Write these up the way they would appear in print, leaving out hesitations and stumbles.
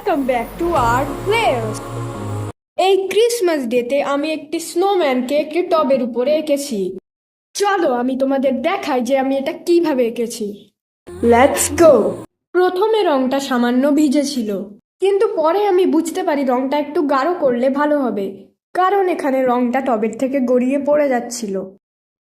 Welcome back to our place. এই Christmas ডেতে আমি একটি স্নোম্যানকে একটি টবের উপরে এঁকেছি। চলো আমি তোমাদের দেখাই যে আমি এটা কিভাবে এঁকেছি। Let's go. প্রথমে রংটা সামান্য ভিজে ছিল, কিন্তু পরে আমি বুঝতে পারি রংটা একটু গাঢ় করলে ভালো হবে, কারণ এখানে রংটা টবের থেকে গড়িয়ে পড়ে যাচ্ছিল।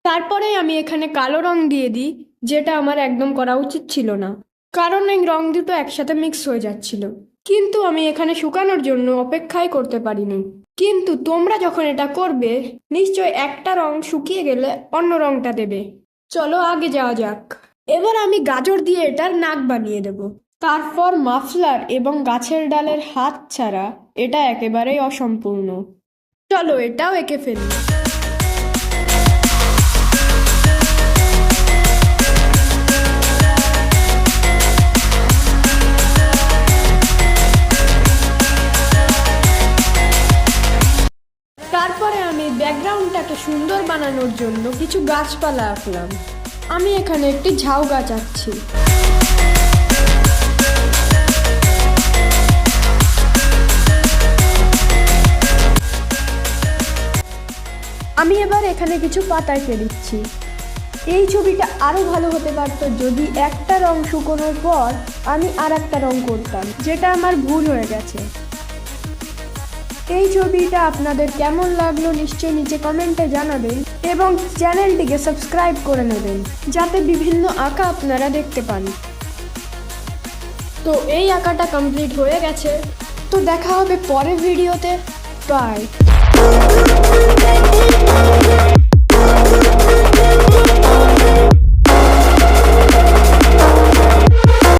তারপরে আমি এখানে কালো রং দিয়ে দিই, যেটা আমার একদম করা উচিত ছিল না, কারণ এই রং দুটো একসাথে মিক্স হয়ে যাচ্ছিল। কিন্তু আমি এখানে শুকানোর জন্য অপেক্ষাই করতে পারিনি। কিন্তু তোমরা যখন এটা করবে, নিশ্চয় একটা রং শুকিয়ে গেলে অন্য রংটা দেবে। চলো আগে যাওয়া যাক। এবার আমি গাজর দিয়ে এটার নাক বানিয়ে দেব। তারপর মাফলার এবং গাছের ডালের হাত ছাড়া এটা একেবারেই অসম্পূর্ণ। চলো এটাও এঁকে ফেলি। তারপরে আমি ব্যাকগ্রাউন্ডটাকে সুন্দর বানানোর জন্য কিছু গাছপালা আঁকলাম। আমি এখানে একটি ঝাউ গাছ আঁকছি। আমি এবার এখানে কিছু পাতা এঁকে দিচ্ছি। এই ছবিটা আরো ভালো হতে পারতো যদি একটা রং শুকোনোর পর আমি আর একটা রং করতাম, যেটা আমার ভুল হয়ে গেছে। এই ছবিটা আপনাদের কেমন লাগলো নিশ্চয়ই নিচে কমেন্টে জানাবেন, এবং চ্যানেলটিকে সাবস্ক্রাইব করে নেবেন যাতে বিভিন্ন আঁকা আপনারা দেখতে পান। তো এই আঁকাটা কমপ্লিট হয়ে গেছে। তো দেখা হবে পরের ভিডিওতে। বাই।